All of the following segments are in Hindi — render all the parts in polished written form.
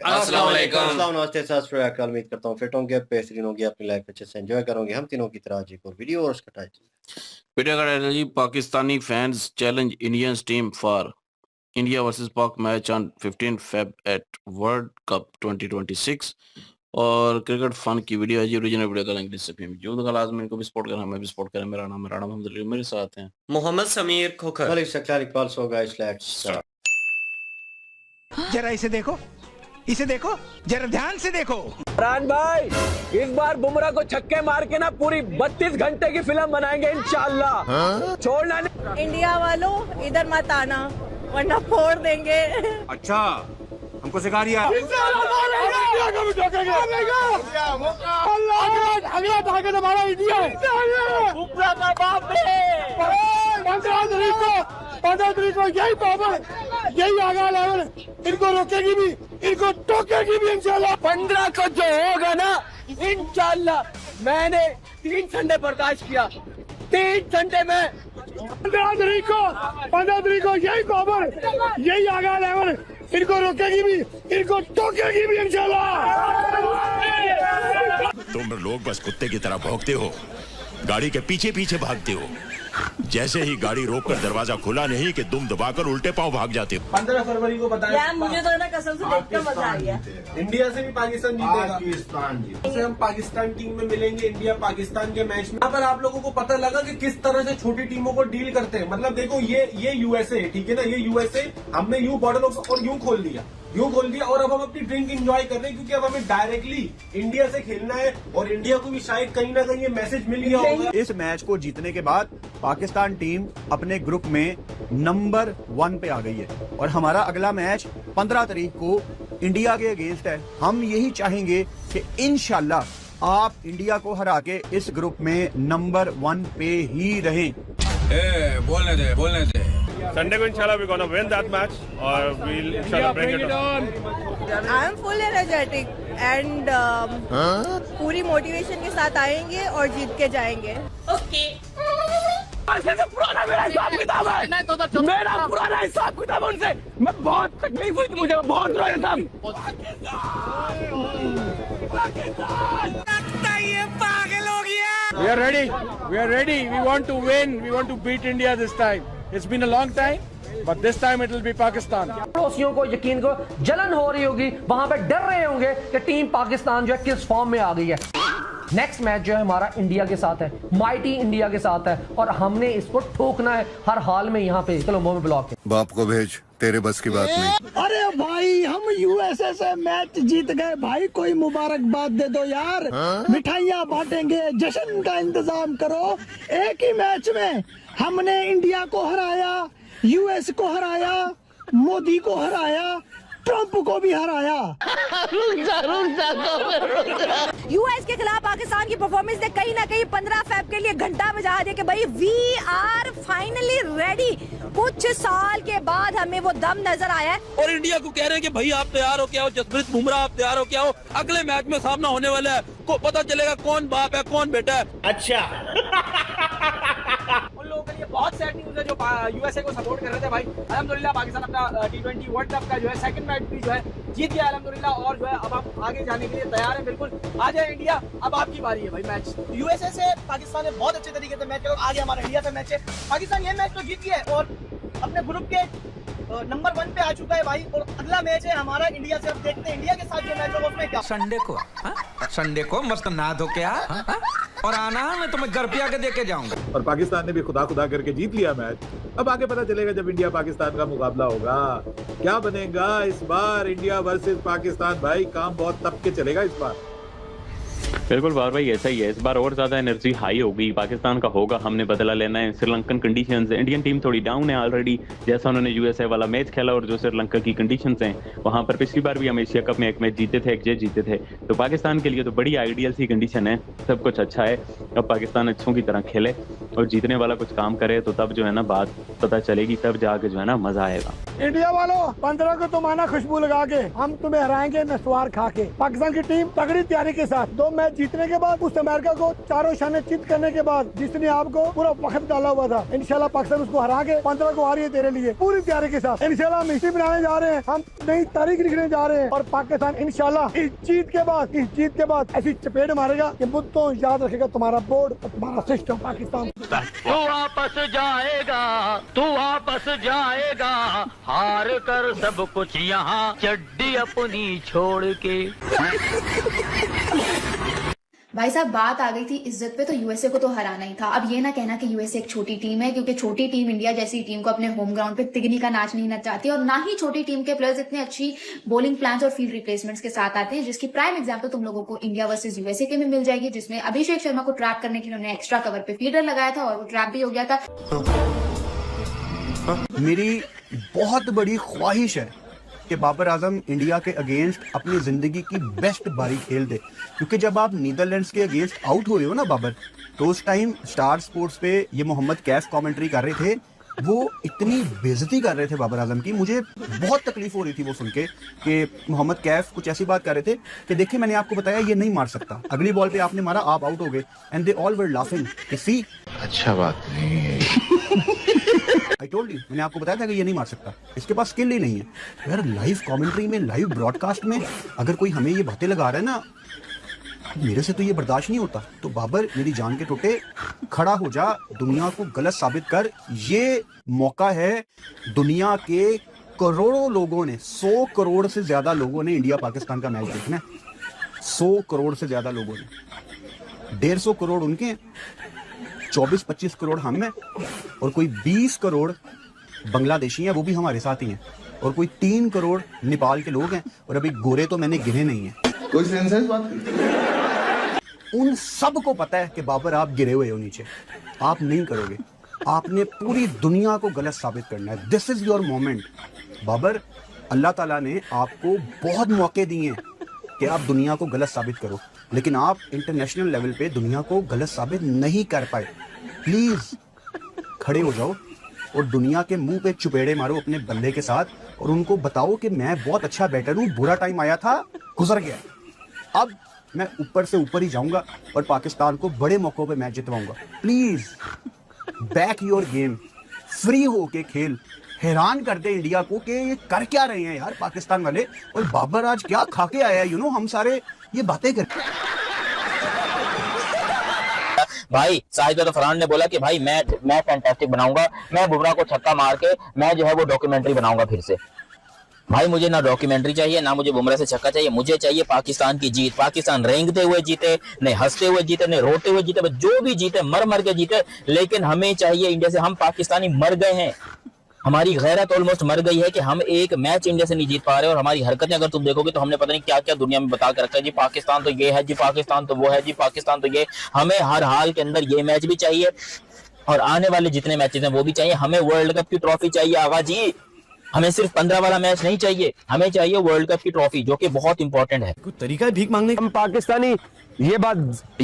अस्सलाम वालेकुम। अस्सलाम नमस्ते सत श्री अकाल। उम्मीद करता हूँ फिट होंगे, बेहतरीन होंगे, अपनी लाइफ अच्छे से एंजॉय करोगे। हम तीनों की तरह आज एक और वीडियो और उसका टाइटल वीडियो का टाइटल जी, Pakistani fans challenge Indians team for India versus Pak match on 15 Feb at world cup 2026 और क्रिकेट फन की वीडियो है जी। ओरिजिनल वीडियो का लिंक डिस्क्रिप्शन में मौजूद है। लाजमी इनको भी सपोर्ट करना, मैं भी सपोर्ट करें। मेरा नाम है राणा मोहम्मद अली, मेरे साथ हैं मोहम्मद समीर खोखर। कल Iqbal Iqbal. So guys let's start. जरा इसे देखो, इसे देखो, जरा ध्यान से देखो। फरहान भाई, इस बार बुमराह को छक्के मार के ना पूरी 32 घंटे की फिल्म बनाएंगे इंशाल्लाह। छोड़ना नहीं। इंडिया वालों इधर मत आना वरना फोड़ देंगे। अच्छा, हमको सिखा रही यही आगा लेवल, इनको रोकेगी भी, इनको टोकेगी भी इंशाल्लाह। 15 को जो होगा ना इंशाल्लाह। मैंने 3 संडे बर्दाश्त किया, 3 संडे में 15 तारीख को यही पावर, यही आगा लेवल, इनको रोकेगी भी, इनको टोकेगी भी इंशाल्लाह। तुम लोग बस कुत्ते की तरह भौंकते हो, गाड़ी के पीछे पीछे भागते हो। जैसे ही गाड़ी रोककर दरवाजा खुला नहीं कि दुम दबाकर उल्टे पांव भाग जाते हो। 15 फरवरी को बताया यार मुझे तो ना कसम से देखकर मजा आ गया। इंडिया से भी पाकिस्तान जीतेगा। से हम पाकिस्तान टीम में मिलेंगे इंडिया पाकिस्तान के मैच में। यहाँ पर आप लोगों को पता लगा कि किस तरह से छोटी टीमों को डील करते हैं। मतलब देखो ये यूएसए, ठीक है ना, ये यूएसए हमने यूं बॉर्डर और यूं खोल दिया और अब हम अपनी ड्रिंक एंजॉय कर रहे हैं क्योंकि अब हमें डायरेक्टली इंडिया से खेलना है और इंडिया को भी शायद कहीं ना कहीं ये मैसेज मिल गया होगा। इस मैच को जीतने के बाद पाकिस्तान टीम अपने ग्रुप में नंबर 1 पे आ गई है और हमारा अगला मैच 15 तारीख को इंडिया के अगेंस्ट है। हम यही चाहेंगे कि इंशाल्लाह आप इंडिया को हरा के इस ग्रुप में नंबर 1 पे ही रहें। बोलने दे। Sunday को इंशाल्लाह we gonna win that match और we'll इंशाल्लाह bring it on. I am full energetic and पूरी मोटिवेशन के साथ आएंगे और जीत के जाएंगे। ओके। मेरा हिसाब किताब है, मेरा पुराना हिसाब किताब उनसे। मैं बहुत तकलीफ हुई थी, मुझे बहुत रोया था। We are ready. We are ready. We want to win. We want to beat India this time. It's been a long time, but this time it will be Pakistan. पड़ोसियों को यकीन को जलन हो रही होगी, वहां पे डर रहे होंगे कि टीम पाकिस्तान जो है किस फॉर्म में आ गई है। नेक्स्ट मैच जो है हमारा इंडिया के साथ है, माइटी इंडिया के साथ है और हमने इसको ठोकना है हर हाल में। यहाँ पे चलो मोह में ब्लॉक है। बाप को भेज, तेरे बस की बात नहीं। अरे भाई, हम यूएसए से मैच जीत गए भाई, कोई मुबारकबाद दे दो यार। मिठाइयाँ बांटेंगे, जश्न का इंतजाम करो। एक ही मैच में हमने इंडिया को हराया, यूएस को हराया, मोदी को हराया, ट्रंप को भी हराया। यूएस के खिलाफ पाकिस्तान की परफॉर्मेंस ने कहीं ना कहीं 15 फेब के लिए घंटा बजा दिया कि भाई वी आर फाइनली रेडी। कुछ साल के बाद हमें वो दम नजर आया है और इंडिया को कह रहे हैं कि भाई आप तैयार हो क्या हो, जसप्रीत बुमराह आप तैयार हो क्या हो। अगले मैच में सामना होने वाला है, को पता चलेगा कौन बाप है कौन बेटा है। अच्छा। उन लोगों के लिए बहुत सैड न्यूज़ है जो यूएसए को सपोर्ट कर रहे थे भाई। अल्हम्दुलिल्लाह पाकिस्तान अपना T20 वर्ल्ड कप का जो है सेकंड मैच भी जो है जीत गया अल्हम्दुलिल्लाह और जो है अब आप आगे जाने के लिए तैयार है। बिल्कुल आ जाए इंडिया, अब आपकी बारी है भाई। मैच यूएसए से पाकिस्तान ने बहुत अच्छे तरीके से मैच खेला, आगे हमारा इंडिया से मैच है। पाकिस्तान ये मैच तो जीत गया है और अपने ग्रुप के नंबर 1 पे आ चुका है भाई और अगला मैच है हमारा इंडिया से। अब देखते हैं इंडिया के साथ जो मैच होगा उसमें क्या। संडे को मस्त नहा धो के और आना, मैं तुम्हें घर पे आके देके जाऊंगा। और पाकिस्तान ने भी खुदा करके जीत लिया मैच। अब आगे पता चलेगा जब इंडिया पाकिस्तान का मुकाबला होगा क्या बनेगा इस बार। इंडिया वर्सेस पाकिस्तान भाई, काम बहुत तप के चलेगा इस बार। बिल्कुल बार भाई ऐसा ही है। इस बार और ज्यादा एनर्जी हाई होगी, पाकिस्तान का होगा, हमने बदला लेना है। श्रीलंकन कंडीशंस, इंडियन टीम थोड़ी डाउन है ऑलरेडी, जैसा उन्होंने यूएसए वाला मैच खेला और जो श्रीलंका की कंडीशंस हैं वहां पर पिछली बार भी हम एशिया कप में एक मैच जीते थे, एक जय जीते थे। तो पाकिस्तान के लिए तो बड़ी आइडियल सी कंडीशन है, सब कुछ अच्छा है। अब पाकिस्तान अच्छों की तरह खेले और जीतने वाला कुछ काम करे तो तब जो है ना बात पता चलेगी, तब जाके जो है ना मजा आएगा। इंडिया वालों 15 को तुम आना खुशबू लगा के, हम तुम्हें हराएंगे नस्वार खा के। पाकिस्तान की टीम तगड़ी तैयारी के साथ 2 मैच जीतने के बाद, उस अमेरिका को चारों शाने चित करने के बाद जिसने आपको पूरा वक्त डाला हुआ था, इंशाल्लाह पाकिस्तान उसको हरा के 15 को आ रही है तेरे लिए पूरी तैयारी के साथ। इंशाल्लाह हम हिस्ट्री बनाने जा रहे हैं, हम नई तारीख लिखने जा रहे हैं और पाकिस्तान इंशाल्लाह इस जीत के बाद ऐसी चपेट मारेगा कि मुद्दों याद रखेगा तुम्हारा बोर्ड और तुम्हारा सिस्टम पाकिस्तान। तू वापस जाएगा हार कर सब कुछ यहाँ चड्डी अपनी छोड़ के। भाई साहब बात आ गई थी इज्जत पे, तो यूएसए को तो हराना ही था। अब ये ना कहना कि यूएसए एक छोटी टीम है, क्योंकि छोटी टीम इंडिया जैसी टीम को अपने होम ग्राउंड पे तिगनी का नाच नहीं नचाती, और ना ही छोटी टीम के प्लेयर्स इतने अच्छी बॉलिंग प्लान्स और फील्ड रिप्लेसमेंट्स के साथ आते हैं, जिसकी प्राइम एग्जांपल तुम लोगों को इंडिया वर्सेस यूएसए के में मिल जाएगी, जिसमें अभिषेक शर्मा को ट्रैप करने के लिए उन्होंने एक्स्ट्रा कवर पे फील्डर लगाया था और वो ट्रैप भी हो गया था। मेरी बहुत बड़ी ख्वाहिश है कि बाबर आजम इंडिया के अगेंस्ट अपनी जिंदगी की बेस्ट बारी खेल दे, क्योंकि जब आप नीदरलैंड्स के अगेंस्ट आउट हुए हो ना बाबर, तो उस टाइम स्टार स्पोर्ट्स पे ये मोहम्मद कैफ कमेंट्री कर रहे थे, वो इतनी बेइज्जती कर रहे थे बाबर आजम की, मुझे बहुत तकलीफ हो रही थी वो सुन के कि मोहम्मद कैफ कुछ ऐसी बात कर रहे थे कि देखिए मैंने आपको बताया ये नहीं मार सकता, अगली बॉल पे आपने मारा, आप आउट हो गए, and they all were laughing कि सी अच्छा बात नहीं है। आई टोल्ड यू, मैंने आपको बताया था कि ये नहीं मार सकता, इसके पास स्किल ही नहीं है। यार लाइव कमेंट्री में, लाइव ब्रॉडकास्ट में अगर कोई हमें ये बातें लगा रहा है ना, मेरे से तो ये बर्दाश्त नहीं होता। तो बाबर मेरी जान के टुटे, खड़ा हो जा, दुनिया को गलत साबित कर। ये मौका है, दुनिया के करोड़ों लोगों ने, 100 करोड़ से ज्यादा लोगों ने इंडिया पाकिस्तान का मैच देखना है, 100 करोड़ से ज्यादा लोगों ने, 150 करोड़ उनके हैं, 24-25 करोड़ हम हैं, और कोई 20 करोड़ बांग्लादेशी हैं, वो भी हमारे साथ ही हैं, और कोई 3 करोड़ नेपाल के लोग हैं, और अभी गोरे तो मैंने गिने नहीं है। कोई सेंस है इस बात की? उन सब को पता है कि बाबर आप गिरे हुए हो नीचे, आप नहीं करोगे, आपने पूरी दुनिया को गलत साबित करना है। This is your moment Babar. Allah ताला ने आपको बहुत मौके दिए हैं कि आप दुनिया को गलत साबित करो, लेकिन आप इंटरनेशनल लेवल पे दुनिया को गलत साबित नहीं कर पाए। प्लीज खड़े हो जाओ और दुनिया के मुंह पे चुपेड़े मारो अपने बल्ले के साथ, और उनको बताओ कि मैं बहुत अच्छा बैटर हूं, बुरा टाइम आया था, गुजर गया, अब मैं ऊपर से ऊपर ही जाऊंगा और पाकिस्तान को बड़े मौकों पे मैच जितवाऊंगा। Please back your game, free हो के खेल। हैरान कर दे इंडिया को कि ये कर क्या रहे हैं यार पाकिस्तान वाले, और बाबर आज क्या खा के आया है, हम सारे ये बातें कर। भाई साहिद फरहान ने बोला कि भाई मैं फैंटास्टिक बनाऊंगा, मैं बुमराह को छक्का मार के मैं जो है वो डॉक्यूमेंट्री बनाऊंगा फिर से। भाई मुझे ना डॉक्यूमेंट्री चाहिए, ना मुझे बुमराह से छक्का चाहिए, मुझे चाहिए पाकिस्तान की जीत। पाकिस्तान रेंगते हुए जीते, नहीं हंसते हुए जीते, नहीं रोते हुए जीते, जो भी जीते मर मर के जीते, लेकिन हमें चाहिए इंडिया से। हम पाकिस्तानी मर गए हैं, हमारी गैरत ऑलमोस्ट मर गई है कि हम एक मैच इंडिया से नहीं जीत पा रहे, और हमारी हरकतें अगर तुम देखोगे तो हमने पता नहीं क्या क्या दुनिया में बता कर रखा है। जी पाकिस्तान तो ये है, जी पाकिस्तान तो वो है, जी पाकिस्तान तो ये। हमें हर हाल के अंदर ये मैच भी चाहिए, और आने वाले जितने मैचेस हैं वो भी चाहिए। हमें वर्ल्ड कप की ट्रॉफी चाहिए आगा जी, हमें सिर्फ 15 वाला मैच नहीं चाहिए, हमें चाहिए वर्ल्ड कप की ट्रॉफी, जो कि बहुत इंपॉर्टेंट है। कोई तरीका है भीख मांगने का? हम पाकिस्तानी ये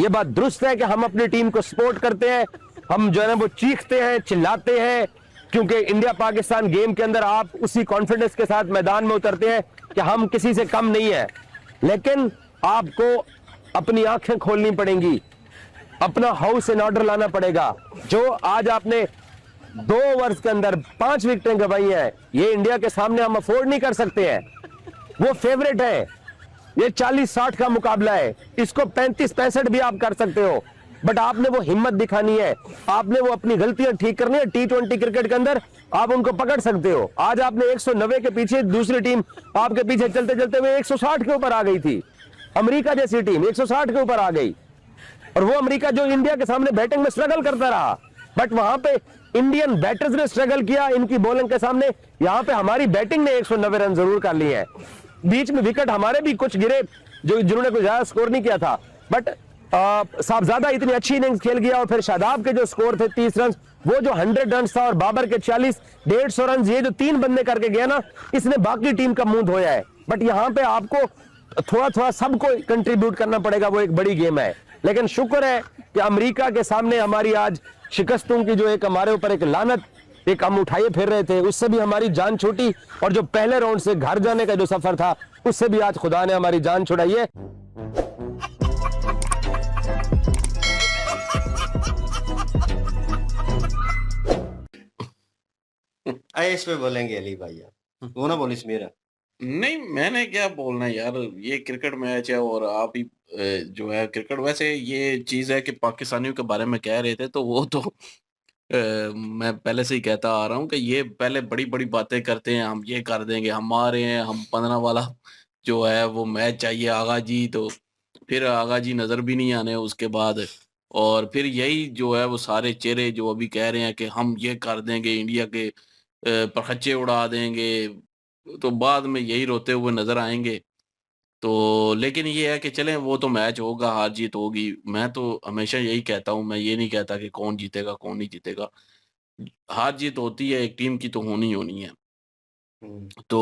बात दुरुस्त है कि हम अपनी टीम को सपोर्ट करते हैं, हम जो है ना वो चीखते हैं, चिल्लाते हैं, क्योंकि इंडिया पाकिस्तान गेम के अंदर आप उसी कॉन्फिडेंस के साथ मैदान में उतरते हैं कि हम किसी से कम नहीं है। लेकिन आपको अपनी आंखें खोलनी पड़ेंगी, अपना हाउस इन ऑर्डर लाना पड़ेगा। जो आज आपने 2 ओवर्स के अंदर 5 विकेटें गंवाई हैं, ये इंडिया के सामने हम अफोर्ड नहीं कर सकते हैं। वो फेवरेट है, ये 40-60 का मुकाबला है, इसको 35-65 भी आप कर सकते हो, बट आपने वो हिम्मत दिखानी है, आपने वो अपनी गलतियां ठीक करनी है। T20 क्रिकेट के अंदर आप उनको पकड़ सकते हो। आज आपने 190 के पीछे, दूसरी टीम आपके पीछे चलते चलते हुए 160 के ऊपर आ गई थी। अमेरिका जैसी टीम 160 के ऊपर आ गई, और वो अमेरिका जो इंडिया के सामने बैटिंग में स्ट्रगल करता रहा, बट वहां पे इंडियन बैटर्स ने स्ट्रगल किया इनकी बॉलिंग के सामने। यहां पे हमारी बैटिंग ने 190 रन जरूर कर लिए हैं, बीच में विकेट हमारे भी कुछ गिरे जिन्होंने कोई ज्यादा स्कोर नहीं किया था, बट साहबजादा इतनी अच्छी इनिंग्स खेल गया, और फिर शादाब के जो स्कोर थे 30 रन, वो जो 100 रन था, और बाबर के 40, 150 रन, ये जो 3 बंदे करके गया ना, इसने बाकी टीम का मुंह धोया है। बट यहाँ पे आपको थोड़ा थोड़ा सबको कंट्रीब्यूट करना पड़ेगा, वो एक बड़ी गेम है। लेकिन शुक्र है कि अमेरिका के सामने हमारी आज शिकस्तों की जो एक हमारे ऊपर एक लानत एक हम उठाए फिर रहे थे, उससे भी हमारी जान छूटी। और जो पहले राउंड से घर जाने का जो सफर था, उससे भी आज खुदा ने हमारी जान छुड़ाई है। आए इस पे बोलेंगे अली भाई आप, वो ना बोलिस मेरा। नहीं, मैंने क्या बोलना है यार, ये क्रिकेट मैच है और आप ही जो है क्रिकेट, वैसे ये चीज़ है कि पाकिस्तानियों के बारे में कह रहे थे तो वो तो मैं पहले से ही कहता आ रहा हूँ कि ये पहले बड़ी-बड़ी बातें करते हैं, हम ये कर देंगे, हम आ रहे हैं, हम 15 वाला जो है वो मैच चाहिए आगा जी, तो फिर आगा जी नज़र भी नहीं आने उसके बाद। और फिर यही जो है वो सारे चेहरे जो अभी कह रहे हैं कि हम ये कर देंगे, इंडिया के परखच्चे उड़ा देंगे, तो बाद में यही रोते हुए नज़र आएँगे। तो लेकिन ये है कि चलें, वो तो मैच होगा, हार-जीत होगी। मैं तो हमेशा यही कहता हूँ, मैं ये नहीं कहता कि कौन जीतेगा, कौन नहीं जीतेगा। हार-जीत होती है, एक टीम की तो होनी ही होनी है। हुँ। तो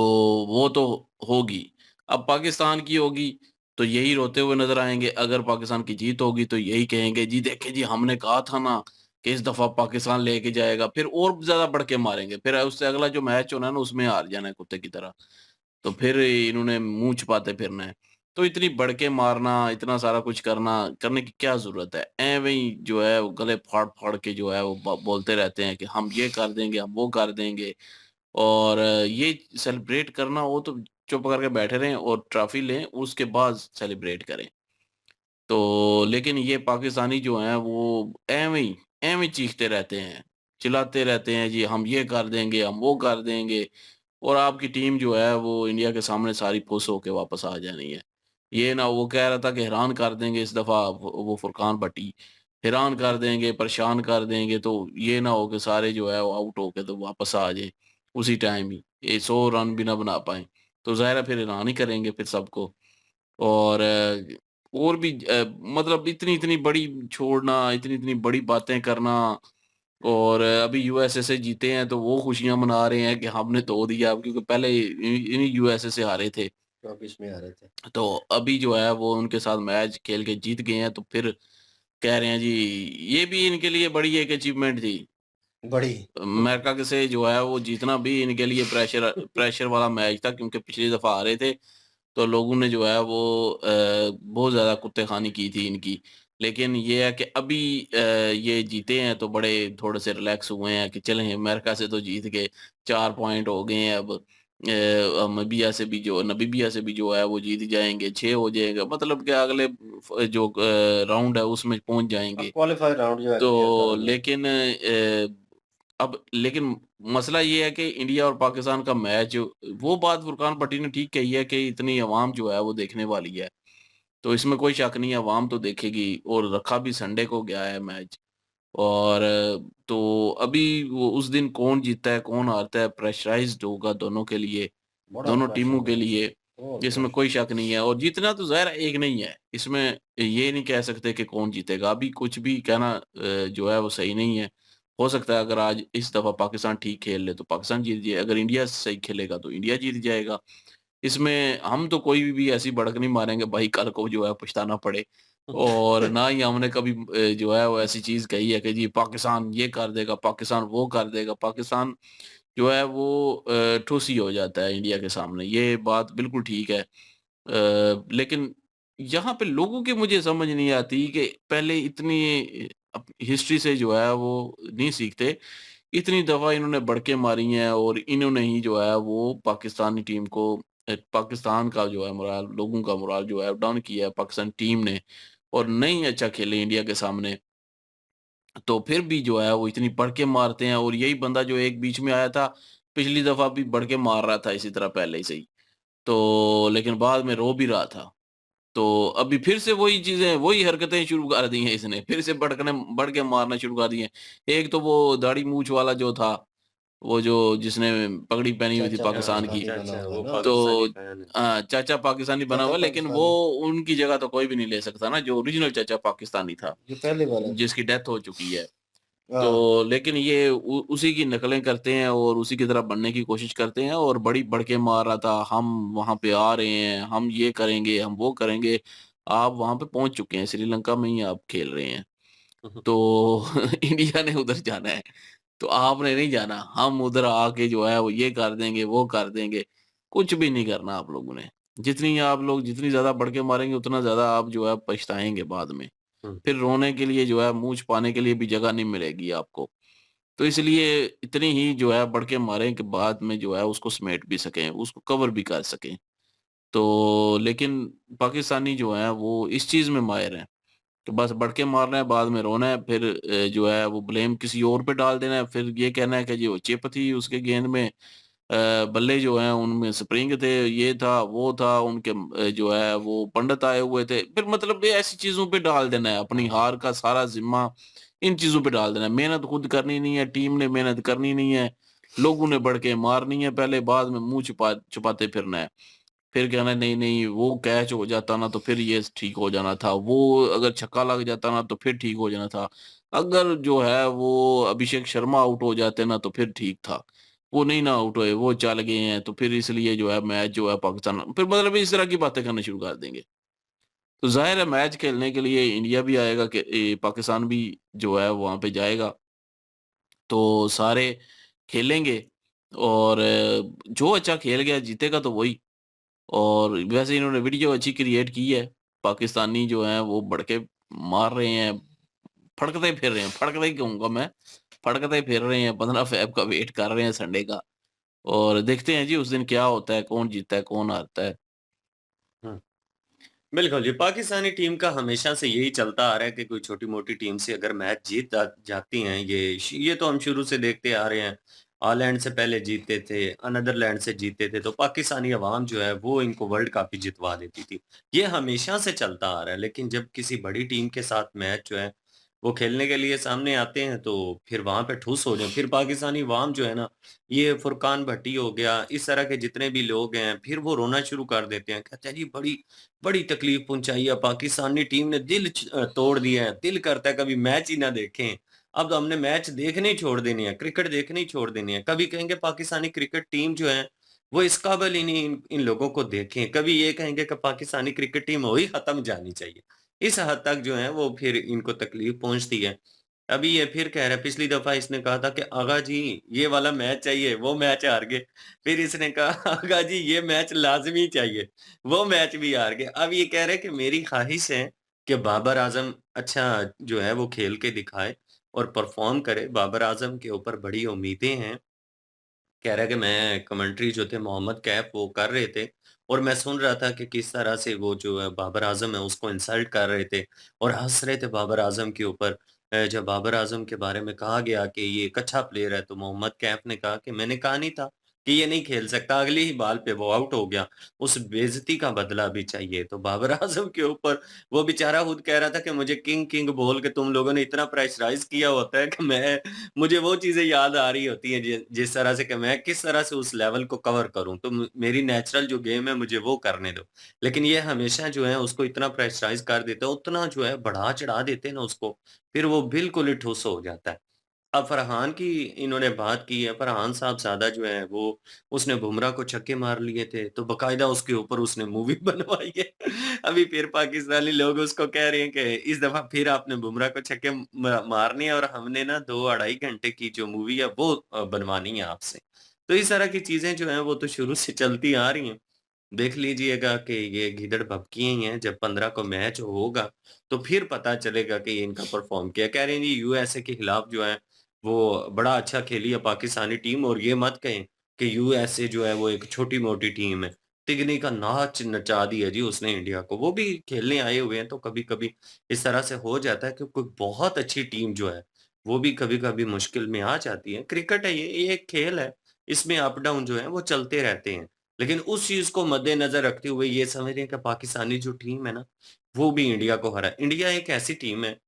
वो तो होगी। अब पाकिस्तान की होगी, तो यही रोते हुए नज़र आएँगे। अगर पाकिस्तान की जीत होगी, तो यही कहेंगे, "जी देखें जी, हमने कहा था ना कि इस दफ़ा पाकिस्तान लेके जाएगा।" फिर और ज़्यादा बढ़ के मारेंगे। फिर उससे अगला जो मैच होना है ना, उसमें हार जाना है कुत्ते की तरह। तो फिर इन्होंने मुँह छुपाते फिरना है। तो इतनी बढ़ के मारना, इतना सारा कुछ करने की क्या ज़रूरत है? ऐवें ही जो है वो गले फाड़-फाड़ के जो है वो बोलते रहते हैं कि हम ये कर देंगे, हम वो कर देंगे। और ये सेलिब्रेट करना हो तो चुप करके बैठे रहें और ट्रॉफ़ी लें, उसके बाद सेलिब्रेट करें। तो लेकिन ये पाकिस्तानी जो हैं वो ऐवें ही चीखते रहते हैं, चिल्लाते रहते हैं, जी हम ये कर देंगे, हम वो कर देंगे। और आपकी टीम जो है वो इंडिया के सामने सारी फुस होके वापस आ जानी है। ये ना, वो कह रहा था कि हैरान कर देंगे इस दफ़ा, वो फुरकान भट्टी, हैरान कर देंगे, परेशान कर देंगे, तो ये ना हो कि सारे जो है वो आउट होके तो वापस आ जाएँ उसी टाइम ही, ये 100 रन भी ना बना पाएँ। तो ज़ाहिर है फिर हैरान ही करेंगे फिर सबको। और और भी मतलब इतनी-इतनी बड़ी छोड़ना, इतनी-इतनी बड़ी बातें करना। और अभी यूएसए से जीते हैं तो वो खुशियाँ मना रहे हैं कि हमने धो दिया, क्योंकि पहले इन्हीं यूएसए से हारे थे। 24 में आ रहे थे। तो अभी जो है वो उनके साथ मैच खेल के जीत गए हैं, तो फिर कह रहे हैं जी, ये भी इनके लिए बड़ी एक अचीवमेंट थी। बड़ी। अमेरिका के से जो है वो जीतना भी इनके लिए प्रेशर प्रेशर वाला मैच था, क्योंकि पिछली दफ़ा हारे थे। तो लोगों ने जो है वो बहुत ज़्यादा कुत्तेखानी की थी इनकी। लेकिन ये है कि अभी ये जीते हैं तो बड़े थोड़े से रिलैक्स हुए हैं कि चलें, अमेरिका से तो जीत गए, 4 पॉइंट हो गए हैं अब। नमीबिया से भी जो है वो जीत जाएँगे, 6 हो जाएगा, मतलब कि अगले जो राउंड है उसमें पहुँच अब जाएँगे। क्वालीफाई राउंड जो है क्लियर कर तो लें। लेकिन लेकिन मसला ये है कि इंडिया और पाकिस्तान का मैच, वो बात फुरकान भट्टी ने ठीक कही है कि इतनी अवाम जो है वो देखने वाली है। तो इसमें कोई शक नहीं है, अवाम तो देखेगी, और रखा भी संडे को गया है मैच। और तो अभी वो उस दिन कौन जीतता है, कौन हारता है, प्रेशराइज़्ड होगा दोनों के लिए, बड़ा दोनों प्रेशर टीमों के होगा। लिए। बहुत इसमें प्रेशर। कोई शक नहीं है, और जीतना तो ज़ाहिर है एक नहीं है। इसमें ये नहीं कह सकते कि कौन जीतेगा। अभी कुछ भी कहना जो है वो सही नहीं है। हो सकता है अगर आज इस दफ़ा पाकिस्तान ठीक खेल ले तो पाकिस्तान जीत जाए, अगर इंडिया सही खेलेगा तो इंडिया जीत जाएगा। इसमें हम तो कोई भी ऐसी भड़क नहीं मारेंगे भाई कल को जो है पछताना पड़े। और ना ही हमने कभी जो है वो ऐसी चीज़ कही है कि जी पाकिस्तान ये कर देगा, पाकिस्तान वो कर देगा। पाकिस्तान जो है वो ठुस ही हो जाता है इंडिया के सामने, ये बात बिल्कुल ठीक है। लेकिन यहाँ पे लोगों की मुझे समझ नहीं आती कि पहले इतनी हिस्ट्री से जो है वो नहीं सीखते। इतनी दफ़ा इन्होंने बड़के मारी हैं और इन्होंने ही जो है वो पाकिस्तानी टीम को पाकिस्तान का जो है मोराल, लोगों का मोराल जो है डाउन किया है पाकिस्तान टीम ने, और नहीं अच्छा खेले इंडिया के सामने। तो फिर भी जो है वो इतनी बढ़ के मारते हैं, और यही बंदा जो एक बीच में आया था, पिछली दफ़ा भी बढ़ के मार रहा था इसी तरह पहले से ही। तो लेकिन बाद में रो भी रहा था। तो अभी फिर से वही चीज़ें, वही हरकतें शुरू कर दी हैं इसने, फिर से बढ़ के मारना शुरू कर दिए हैं। एक तो वो दाढ़ी मूंछ वाला जो था, वो जो जिसने पगड़ी पहनी हुई थी चाचा पाकिस्तान की, पाकिस्तानी बना हुआ है ना। तो चाचा पाकिस्तानी बना चाचा हुआ है, लेकिन वो पाकिस्तानी, उनकी जगह तो कोई भी नहीं ले सकता ना, जो ओरिजिनल चाचा पाकिस्तानी था, जो पहले वाला था। जिसकी डेथ हो चुकी है। हाँ। तो लेकिन ये उसी की नकलें करते हैं और उसी की तरह बनने की कोशिश करते हैं, और बड़ी बढ़ के मार रहा था, हम वहाँ पे आ रहे हैं, हम ये करेंगे, हम वो करेंगे। आप वहाँ पे पहुँच चुके हैं, श्रीलंका में ही आप खेल रहे हैं। तो इंडिया ने उधर जाना है, तो आपने नहीं जाना, हम उधर आके जो है वो ये कर देंगे, वो कर देंगे, कुछ भी नहीं करना आप लोगों ने। जितनी ज़्यादा बढ़ के मारेंगे उतना ज़्यादा आप जो है पछताएँगे बाद में। हुँ, फिर रोने के लिए जो है मुँह छुपाने के लिए भी जगह नहीं मिलेगी आपको। तो इसलिए इतनी ही जो है बढ़ के मारें कि बाद में जो है उसको समेट भी सकें, उसको कवर भी कर सकें। तो लेकिन पाकिस्तानी जो हैं वो इस चीज़ में माहिर हैं कि बस बढ़ के मारना है, बाद में रोना है, फिर जो है वो ब्लेम किसी और पे डाल देना है, फिर ये कहना है कि जी वो चिप थी उसके गेंद में, बल्ले जो हैं उनमें स्प्रिंग थे, ये था, वो था, उनके जो है वो पंडित आए हुए थे। फिर मतलब ये ऐसी चीज़ों पे डाल देना है, अपनी हार का सारा ज़िम्मा इन चीज़ों पे डाल देना है। मेहनत खुद करनी नहीं है, टीम ने मेहनत करनी नहीं है, लोगों ने बढ़ के मारनी है पहले, बाद में मुँह छुपाते फिरना है। फिर कहना नहीं, नहीं वो कैच हो जाता ना तो फिर ये ठीक हो जाना था, वो अगर छक्का लग जाता ना तो फिर ठीक हो जाना था। अगर जो है वो अभिषेक शर्मा आउट हो जाते ना तो फिर ठीक था। वो नहीं ना आउट हुए, वो चल गए हैं तो फिर इसलिए जो है मैच जो है पाकिस्तान फिर मतलब इस तरह की बातें करना शुरू कर देंगे। तो ज़ाहिर है मैच खेलने के लिए इंडिया भी आएगा कि पाकिस्तान भी जो है वहाँ पे जाएगा। तो सारे खेलेंगे और जो अच्छा खेल गया जीतेगा तो वही। और वैसे इन्होंने वीडियो अच्छी क्रिएट की है। पाकिस्तानी जो हैं वो बढ़ के मार रहे हैं, फड़कते फिर रहे हैं, फड़कते ही कहूँगा मैं, फड़कते फिर रहे हैं, 15 फ़ेब का वेट कर रहे हैं संडे का। और देखते हैं जी उस दिन क्या होता है, कौन जीतता है, कौन हारता है। हुँ। बिल्कुल जी, पाकिस्तानी टीम का हमेशा से यही चलता आ रहा है कि कोई छोटी-मोटी टीम से अगर मैच जीत जाती हैं, ये तो हम शुरू से देखते आ रहे हैं। हॉलैंड से पहले जीते थे, नीदरलैंड से जीते थे, तो पाकिस्तानी अवाम जो है वो इनको वर्ल्ड कप ही जितवा देती थी। ये हमेशा से चलता आ रहा है, लेकिन जब किसी बड़ी टीम के साथ मैच जो है वो खेलने के लिए सामने आते हैं, तो फिर वहाँ पे ठुस हो जाए। फिर पाकिस्तानी अवाम जो है ना, ये फुरकान भट्टी हो गया, इस तरह के जितने भी लोग हैं, फिर वो रोना शुरू कर देते हैं। कहते हैं जी बड़ी बड़ी तकलीफ पहुँचाई है, पाकिस्तानी टीम ने तोड़ दिया है, दिल करता है कभी मैच ही ना देखें। अब तो हमने मैच देखने ही छोड़ देने हैं, क्रिकेट देखने ही छोड़ देनी है। कभी कहेंगे पाकिस्तानी क्रिकेट टीम जो है, वो इस काबिल ही नहीं इन लोगों को देखें। कभी ये कहेंगे कि पाकिस्तानी क्रिकेट टीम हो ही खत्म जानी चाहिए। इस हद तक जो है वो फिर इनको तकलीफ पहुँचती है। अभी ये फिर कह रहा है पिछली दफ़ा इसने कहा था कि आगा जी ये वाला मैच चाहिए, वो मैच हार गए। फिर इसने कहा आगा जी ये मैच लाज़मी चाहिए, वो मैच भी हार गए। अब ये कह रहे हैं कि मेरी ख़्वाहिश है कि बाबर आज़म अच्छा जो है वो खेल के दिखाए और परफ़ॉर्म करे। बाबर आज़म के ऊपर बड़ी उम्मीदें हैं। कह रहा है कि मैं कमेंट्री जो थे मोहम्मद कैफ वो कर रहे थे और मैं सुन रहा था कि किस तरह से वो जो है बाबर आज़म है उसको इंसल्ट कर रहे थे और हँस रहे थे बाबर आज़म के ऊपर। जब बाबर आज़म के बारे में कहा गया कि ये एक अच्छा प्लेयर है तो मोहम्मद कैफ ने कहा कि मैंने कहा नहीं था कि ये नहीं खेल सकता, अगली ही बॉल पे वो आउट हो गया। उस बेइज़्ज़ती का बदला भी चाहिए। तो बाबर आज़म के ऊपर वो बेचारा खुद कह रहा था कि मुझे किंग किंग बोल के तुम लोगों ने इतना प्रेशराइज़ किया होता है कि मुझे वो चीज़ें याद आ रही होती हैं जिस तरह से कि मैं किस तरह से उस लेवल को कवर करूँ। तो मेरी नेचुरल जो गेम है मुझे वो करने दो। लेकिन ये हमेशा जो है उसको इतना प्रेशराइज़ कर देते हैं, उतना जो है बढ़ा-चढ़ा देते हैं ना उसको, फिर वो बिल्कुल ही ठुस हो जाता है। अब फरहान की इन्होंने बात की है, फरहान साहबज़ादा जो है वो उसने बुमराह को छक्के मार लिए थे, तो बाकायदा उसके ऊपर उसने मूवी बनवाई है। अभी फिर पाकिस्तानी लोग उसको कह रहे हैं कि इस दफ़ा फिर आपने बुमराह को छक्के मारने हैं और हमने ना 2 अढ़ाई घंटे की जो मूवी है वो बनवानी है आपसे। तो इस तरह की चीज़ें जो हैं वो तो शुरू से चलती आ रही हैं। देख लीजिएगा कि ये गीदड़ भभकी ही हैं, जब 15 को मैच होगा, तो फिर पता चलेगा कि ये इनका परफ़ॉर्म क्या है। कह रहे हैं जी यूएसए के खिलाफ जो है, वो बड़ा अच्छा खेली है पाकिस्तानी टीम और ये मत कहें कि यूएसए जो है वो एक छोटी-मोटी टीम है। तिगनी का नाच नचा दिया जी उसने इंडिया को। वो भी खेलने आए हुए हैं, तो कभी-कभी इस तरह से हो जाता है कि कोई बहुत अच्छी टीम जो है, वो भी कभी-कभी मुश्किल में आ जाती है। क्रिकेट है ये एक खेल है, इसमें अप डाउन जो है वो चलते रहते हैं। लेकिन उस चीज़ को मद्देनज़र रखते हुए ये समझ रहे हैं कि पाकिस्तानी जो टीम है ना, वो भी इंडिया को हराए। इंडिया एक ऐसी टीम है,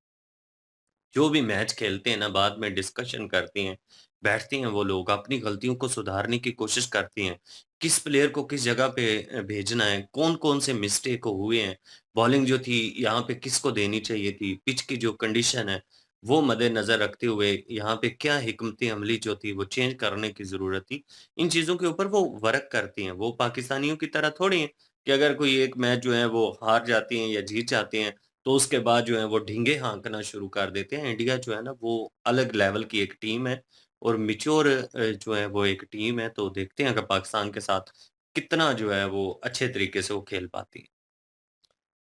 जो भी मैच खेलते हैं ना, बाद में डिस्कशन करती हैं, बैठते हैं वो लोग, अपनी गलतियों को सुधारने की कोशिश करती हैं। किस प्लेयर को किस जगह पे भेजना है, कौन-कौन से मिस्टेक हुए हैं, बॉलिंग जो थी यहाँ पे किसको देनी चाहिए थी, पिच की जो कंडीशन है, वो मद्देनज़र रखते हुए यहाँ पे क्या हिकमत अमली जो थी वो चेंज करने की ज़रूरत थी। इन चीज़ों के ऊपर वो वर्क करती हैं। वो पाकिस्तानियों की तरह थोड़ी हैं कि अगर कोई एक मैच जो है वो हार जाती हैं या जीत जाते हैं, तो उसके बाद जो है वो ढींगे हाँकना शुरू कर देते हैं। इंडिया जो है ना वो अलग लेवल की एक टीम है और मैच्योर जो है वो एक टीम है। तो देखते हैं कि पाकिस्तान के साथ कितना जो है वो अच्छे तरीके से वो खेल पाती है।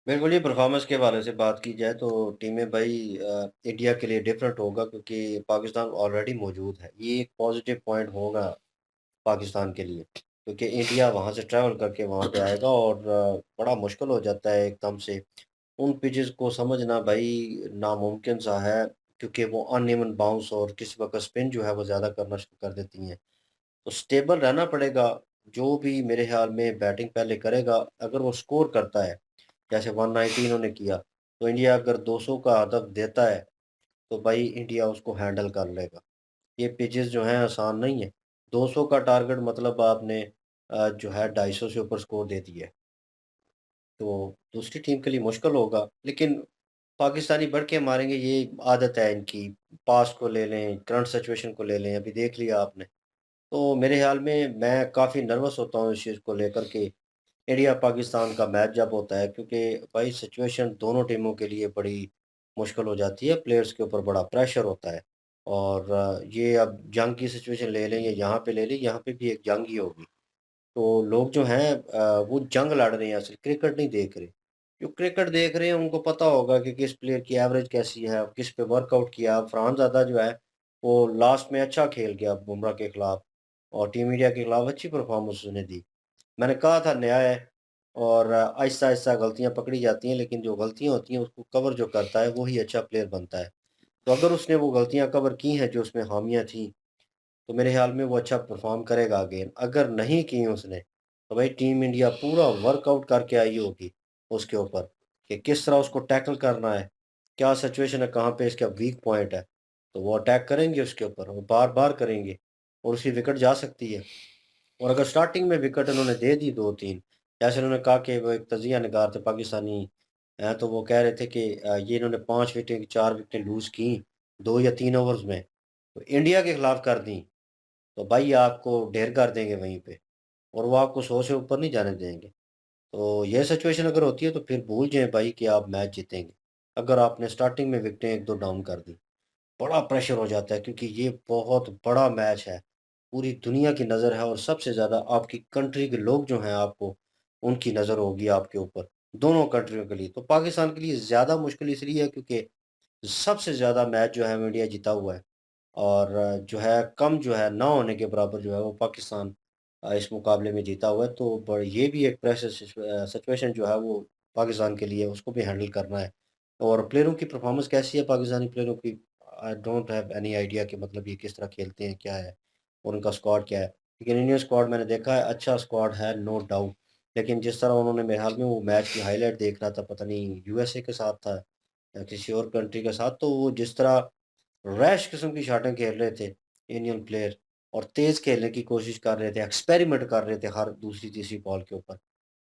बिल्कुल, ये परफ़ॉर्मेंस के हवाले से बात की जाए तो टीमें भाई इंडिया के लिए डिफरेंट होगा क्योंकि पाकिस्तान ऑलरेडी मौजूद है। ये एक पॉज़िटिव पॉइंट होगा पाकिस्तान के लिए क्योंकि इंडिया वहाँ से ट्रैवल करके वहाँ पे आएगा और बड़ा मुश्किल हो जाता है एकदम से उन पिचेस को समझना भाई नामुमकिन सा है क्योंकि वो अनइवन बाउंस और किसी वक़्त स्पिन जो है वो ज़्यादा करना शुरू कर देती हैं। तो स्टेबल रहना पड़ेगा, जो भी मेरे ख़्याल में बैटिंग पहले करेगा, अगर वो स्कोर करता है, जैसे 190 इन्होंने किया, तो इंडिया अगर 200 का हदफ देता है, तो भाई इंडिया उसको हैंडल कर लेगा। ये पिचेस जो हैं आसान नहीं है। 200 का टारगेट मतलब आपने जो है 250 से ऊपर स्कोर दे दिया है। तो दूसरी टीम के लिए मुश्किल होगा, लेकिन पाकिस्तानी बढ़ के मारेंगे ये आदत है इनकी। पास्ट को ले लें, करंट सिचुएशन को ले लें, अभी देख लिया आपने। तो मेरे ख़्याल में मैं काफ़ी नर्वस होता हूँ इस चीज़ को लेकर के इंडिया पाकिस्तान का मैच जब होता है क्योंकि भाई सिचुएशन दोनों टीमों के लिए बड़ी मुश्किल हो जाती है, प्लेयर्स के ऊपर बड़ा प्रेशर होता है। और ये अब जंग की सिचुएशन ले लें या यहाँ पे ले लें, यहाँ पे भी एक जंग ही होगी। तो लोग जो हैं वो जंग लड़ रहे हैं असल क्रिकेट नहीं देख रहे। जो क्रिकेट देख रहे हैं उनको पता होगा कि किस प्लेयर की एवरेज कैसी है, किस पे वर्कआउट किया। फरहान ज़ादा जो है वो लास्ट में अच्छा खेल गया बुमराह के खिलाफ और टीम इंडिया के खिलाफ अच्छी परफॉर्मेंस उसने दी। मैंने कहा था नया है और आहिस्ता-आहिस्ता गलतियाँ पकड़ी जाती हैं, लेकिन जो गलतियाँ होती हैं उसको कवर जो करता है वही अच्छा प्लेयर बनता है। तो अगर उसने वो गलतियाँ कवर की हैं जो उसमें ख़ामियाँ थी, तो मेरे ख़्याल में वो अच्छा परफ़ॉर्म करेगा अगेन। अगर नहीं की उसने, तो भाई टीम इंडिया पूरा वर्कआउट करके आई होगी उसके ऊपर कि किस तरह उसको टैकल करना है, क्या सिचुएशन है, कहाँ पे इसका वीक पॉइंट है। तो वो अटैक करेंगे उसके ऊपर और बार-बार करेंगे और उसकी विकेट जा सकती है। और अगर स्टार्टिंग में विकेट उन्होंने दे दी 2-3 जैसे उन्होंने कहा कि वो एक तजिया निगार थे पाकिस्तानी तो वो कह रहे थे कि ये इन्होंने 5 विकेटें की 4 विकेटें लूज़ की 2 या 3 ओवर्स में, तो इंडिया के खिलाफ कर दी, तो भाई आपको ढेर कर देंगे वहीं पे और वो आपको 100 से ऊपर नहीं जाने देंगे। तो ये सिचुएशन अगर होती है तो फिर भूल जाएँ भाई कि आप मैच जीतेंगे। अगर आपने स्टार्टिंग में विकेटें 1-2 डाउन कर दी, बड़ा प्रेशर हो जाता है क्योंकि ये बहुत बड़ा मैच है। पूरी दुनिया की नज़र है और सबसे ज़्यादा आपकी कंट्री के लोग जो हैं आपको उनकी नज़र होगी आपके ऊपर, दोनों कंट्रियों के लिए। तो पाकिस्तान के लिए ज़्यादा मुश्किल इसलिए है क्योंकि सबसे ज़्यादा मैच जो है वो इंडिया जीता हुआ है और जो है कम जो है ना होने के बराबर जो है वो पाकिस्तान इस मुकाबले में जीता हुआ है। तो ये भी एक प्रेशर सिचुएशन जो है वो पाकिस्तान के लिए उसको भी हैंडल करना है। और प्लेयरों की परफॉर्मेंस कैसी है पाकिस्तानी प्लेयरों की I don't have any idea कि मतलब ये किस तरह खेलते हैं, क्या है और उनका स्क्वाड क्या है। लेकिन इंडियन स्क्वाड मैंने देखा है अच्छा स्क्वाड है नो डाउट। लेकिन जिस तरह उन्होंने मेरे ख्याल में वो मैच की हाइलाइट देख रहा था पता नहीं यूएसए के साथ था या किसी और कंट्री के साथ, तो वो जिस तरह रैश किस्म की शॉटें खेल रहे थे इंडियन प्लेयर और तेज़ खेलने की कोशिश कर रहे थे, एक्सपेरिमेंट कर रहे थे हर दूसरी तीसरी बॉल के ऊपर,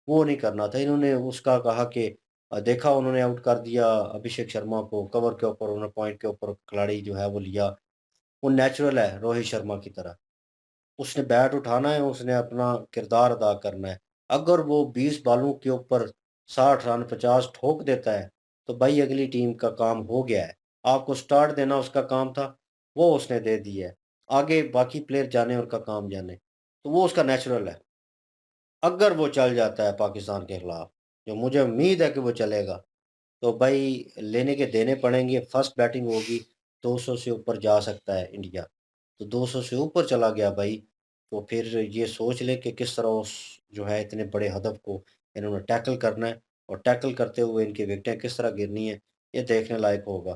वो नहीं करना था। इन्होंने उसका कहा कि देखा उन्होंने आउट कर दिया अभिषेक शर्मा को कवर के ऊपर, उन्होंने पॉइंट के ऊपर खिलाड़ी जो है वो लिया। वो नेचुरल है रोहित शर्मा की तरह। उसने बैट उठाना है, उसने अपना किरदार अदा करना है। अगर वो 20 बॉलों के ऊपर 60 रन 50 ठोक देता है, तो भाई अगली टीम का काम हो गया है। आपको स्टार्ट देना उसका काम था, वो उसने दे दिया है। आगे बाकी प्लेयर जाने उनका काम जाने, तो वो उसका नेचुरल है। अगर वो चल जाता है पाकिस्तान के खिलाफ, जो मुझे उम्मीद है कि वो चलेगा, तो भाई लेने के देने पड़ेंगे। फर्स्ट बैटिंग होगी, 200 से ऊपर जा सकता है इंडिया। तो 200 से ऊपर चला गया भाई, तो फिर ये सोच लें कि किस तरह उस जो है इतने बड़े हदफ को इन्होंने टैकल करना है और टैकल करते हुए इनकी विकेटें किस तरह गिरनी है, ये देखने लायक होगा।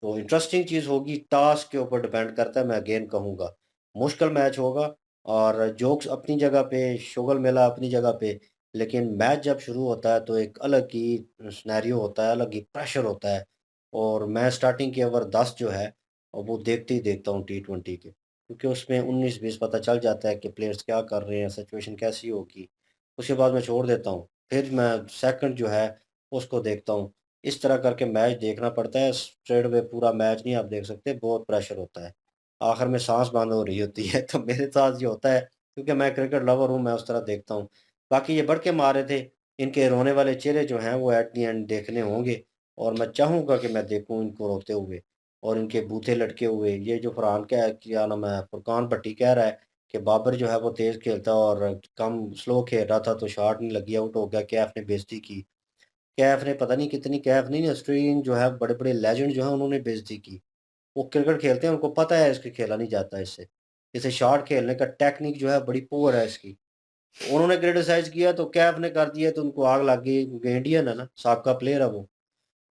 तो इंटरेस्टिंग चीज़ होगी, टास्क के ऊपर डिपेंड करता है, मैं अगेन कहूँगा। मुश्किल मैच होगा और जोक्स अपनी जगह पे, शुगल मेला अपनी जगह पे, लेकिन मैच जब शुरू होता है तो एक अलग ही सिनेरियो होता है, अलग ही प्रेशर होता है और मैं स्टार्टिंग के ओवर 10 जो है वो देखते ही देखता हूँ टी20 के, क्योंकि उसमें 19-20 पता चल जाता है कि प्लेयर्स क्या कर रहे हैं, सिचुएशन कैसी होगी। उसके बाद मैं छोड़ देता हूँ, फिर मैं सेकंड जो है उसको देखता हूँ। इस तरह करके मैच देखना पड़ता है, स्ट्रेट अवे पूरा मैच नहीं आप देख सकते, बहुत प्रेशर होता है। आखिर में साँस बंद हो रही होती है, तो मेरे साथ ये होता है क्योंकि मैं क्रिकेट लवर हूँ, मैं उस तरह देखता हूँ। बाकी ये बढ़ के मार रहे थे, इनके रोने वाले चेहरे जो हैं वो एट द एंड देखने होंगे और मैं चाहूँगा कि मैं देखूँ इनको रोते हुए और इनके बूथे लटके हुए। ये जो फरहान क्या नाम है, फुरकान भट्टी कह रहा है कि बाबर जो है वो तेज़ खेलता और कम स्लो खेल रहा था तो शॉट नहीं लगी, आउट हो गया, कैफ ने बेइज्जती की। कैफ ने पता नहीं कितनी, कैफ नहीं, ऑस्ट्रेलियन जो है बड़े-बड़े लेजेंड जो हैं उन्होंने बेइज्जती की। वो क्रिकेट खेलते हैं, उनको पता है इसके खेला नहीं जाता इससे। इसे शॉट खेलने का टेक्निक जो है बड़ी पुअर है इसकी। उन्होंने क्रिटिसाइज़ किया तो कैफ ने कर दिया तो उनको आग लग गई, क्योंकि इंडियन है ना, साबका प्लेयर है वो।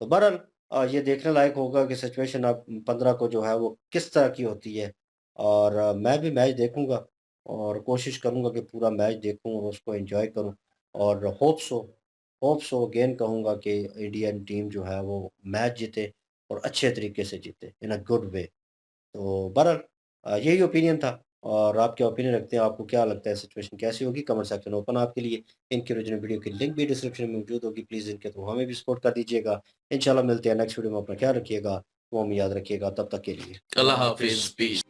तो बहरहाल ये देखने लायक होगा कि सिचुएशन अब 15 को जो है वो किस तरह की होती है। और मैं भी मैच देखूँगा और कोशिश करूँगा कि पूरा मैच देखूँ और उसको एन्जॉय करूँ और होप सो अगेन कहूँगा कि इंडियन टीम जो है वो मैच जीते और अच्छे तरीके से जीते इन अ गुड वे। तो बहरहाल यही ओपिनियन था और आप क्या ओपिनियन रखते हैं? आपको क्या लगता है सिचुएशन कैसी होगी? कमेंट सेक्शन ओपन है आपके लिए। इनकी ओरिजिनल वीडियो की लिंक भी डिस्क्रिप्शन में मौजूद होगी। प्लीज़ इनके थ्रू हमें भी सपोर्ट कर दीजिएगा। इंशाल्लाह मिलते हैं नेक्स्ट वीडियो में। अपना ख्याल रखिएगा, दुआ में याद रखिएगा। तब तक के लिए अल्लाह हाफिज, पीस।